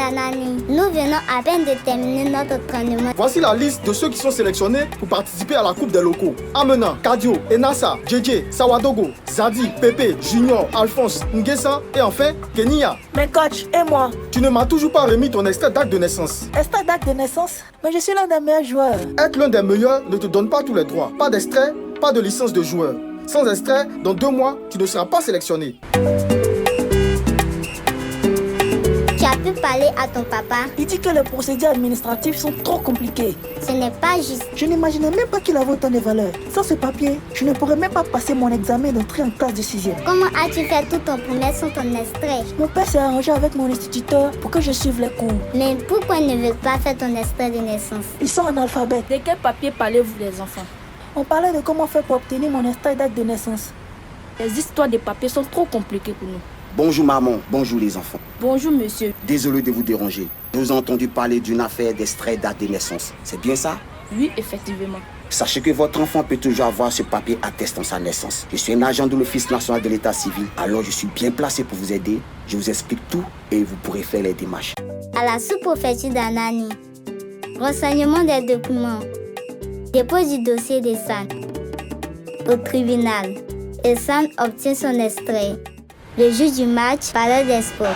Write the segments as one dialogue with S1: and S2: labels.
S1: Danani, nous venons à peine de terminer notre entraînement.
S2: Voici la liste de ceux qui sont sélectionnés pour participer à la Coupe des locaux. Amena, Kadio, Enasa, JJ, Sawadogo, Zadi, Pepe, Junior, Alphonse, Ngessa et enfin Kenya.
S3: Mais coach, et moi?
S2: Tu ne m'as toujours pas remis ton extrait d'acte de naissance.
S3: Extrait d'acte de naissance? Mais je suis l'un des meilleurs joueurs.
S2: Être l'un des meilleurs ne te donne pas tous les droits. Pas d'extrait, pas de licence de joueur. Sans extrait, dans 2 mois, tu ne seras pas sélectionné.
S1: Tu as pu parler à ton papa?
S3: Il dit que les procédures administratives sont trop compliquées.
S1: Ce n'est pas juste.
S3: Je n'imaginais même pas qu'il avait autant de valeur. Sans ce papier, je ne pourrais même pas passer mon examen d'entrée en classe de 6e.
S1: Comment as-tu fait tout ton primaire sans ton extrait?
S3: Mon père s'est arrangé avec mon instituteur pour que je suive les cours.
S1: Mais pourquoi il ne veut pas faire ton extrait de naissance?
S3: Ils sont analphabètes.
S4: De quel papier parlez-vous les enfants?
S3: On parlait de comment faire pour obtenir mon extrait d'acte de naissance.
S4: Les histoires de papier sont trop compliquées pour nous.
S5: Bonjour maman, bonjour les enfants.
S4: Bonjour monsieur.
S5: Désolé de vous déranger. Je vous ai entendu parler d'une affaire d'extrait d'acte de naissance. C'est bien ça?
S4: Oui, effectivement.
S5: Sachez que votre enfant peut toujours avoir ce papier attestant sa naissance. Je suis un agent de l'Office national de l'état civil, alors je suis bien placé pour vous aider. Je vous explique tout et vous pourrez faire les démarches.
S1: À la sous-préfecture d'Anani, renseignement des documents, dépôt du dossier de San au tribunal et San obtient son extrait. Le juge du match parlait des sports.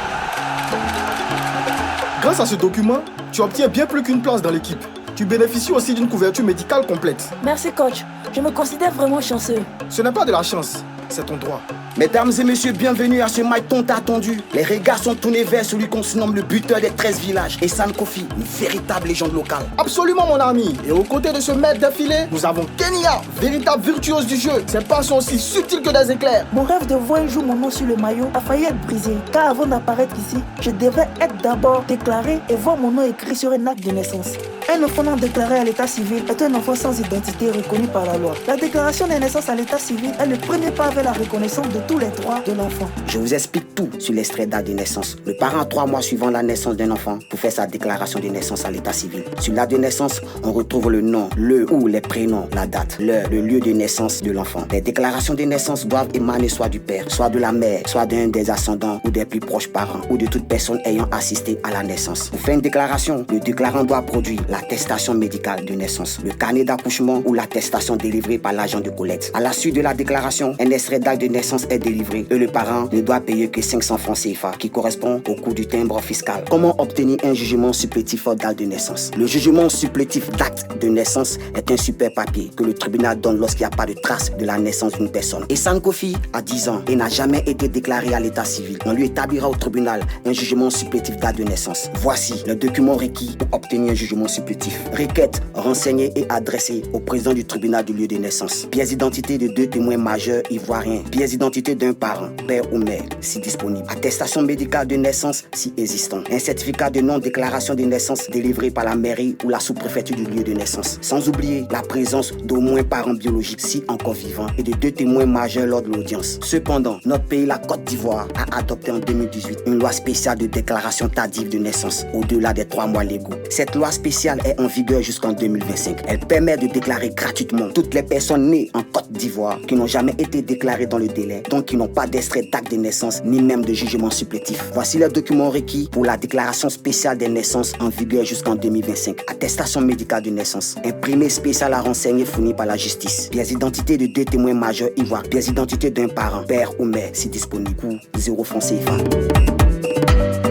S2: Grâce à ce document, tu obtiens bien plus qu'une place dans l'équipe. Tu bénéficies aussi d'une couverture médicale complète.
S3: Merci coach, je me considère vraiment chanceux.
S2: Ce n'est pas de la chance, c'est ton droit.
S5: Mesdames et messieurs, bienvenue à ce match tant attendu. Les regards sont tournés vers celui qu'on surnomme le buteur des 13 villages, Essan Kofi, une véritable légende locale.
S2: Absolument mon ami. Et aux côtés de ce maître défilé, nous avons Kenya, véritable virtuose du jeu. Ses pas sont aussi subtils que des éclairs.
S3: Mon rêve de voir un jour mon nom sur le maillot a failli être brisé. Car avant d'apparaître ici, je devais être d'abord déclaré et voir mon nom écrit sur un acte de naissance. Un enfant non déclaré à l'état civil est un enfant sans identité reconnu par la loi. La déclaration de naissance à l'état civil est le premier pas vers la reconnaissance de tous les droits de l'enfant.
S5: Je vous explique tout sur l'extrait d'acte de naissance. Le parent a 3 mois suivant la naissance d'un enfant pour faire sa déclaration de naissance à l'état civil. Sur l'acte de naissance, on retrouve le nom, le ou les prénoms, la date, l'heure, le lieu de naissance de l'enfant. Les déclarations de naissance doivent émaner soit du père, soit de la mère, soit d'un des ascendants ou des plus proches parents ou de toute personne ayant assisté à la naissance. Pour faire une déclaration, le déclarant doit produire l'attestation médicale de naissance, le carnet d'accouchement ou l'attestation délivrée par l'agent de collecte. À la suite de la déclaration, un extrait d'acte de naissance est délivré et le parent ne doit payer que 500 francs CFA qui correspond au coût du timbre fiscal. Comment obtenir un jugement supplétif d'acte de naissance? Le jugement supplétif d'acte de naissance est un super papier que le tribunal donne lorsqu'il n'y a pas de trace de la naissance d'une personne. Essan Kofi a 10 ans et n'a jamais été déclaré à l'état civil. On lui établira au tribunal un jugement supplétif d'acte de naissance. Voici le document requis pour obtenir un jugement supplétif. Requête renseignée et adressée au président du tribunal du lieu de naissance. Pièce d'identité de 2 témoins majeurs ivoiriens. Pièce d'identité d'un parent, père ou mère, si disponible. Attestation médicale de naissance, si existant. Un certificat de non-déclaration de naissance délivré par la mairie ou la sous-préfecture du lieu de naissance. Sans oublier la présence d'au moins parents biologiques, si encore vivants, et de 2 témoins majeurs lors de l'audience. Cependant, notre pays, la Côte d'Ivoire, a adopté en 2018 une loi spéciale de déclaration tardive de naissance, au-delà des 3 mois légaux. Cette loi spéciale est en vigueur jusqu'en 2025. Elle permet de déclarer gratuitement toutes les personnes nées en Côte d'Ivoire qui n'ont jamais été déclarées dans le délai, donc qui n'ont pas d'extrait d'acte de naissance ni même de jugement supplétif. Voici les documents requis pour la déclaration spéciale des naissances en vigueur jusqu'en 2025. Attestation médicale de naissance, imprimé spécial à renseigner fourni par la justice. Pièce d'identité de 2 témoins majeurs ivoiriens. Pièce d'identité d'un parent, père ou mère si disponible. Coût 0 francs CFA.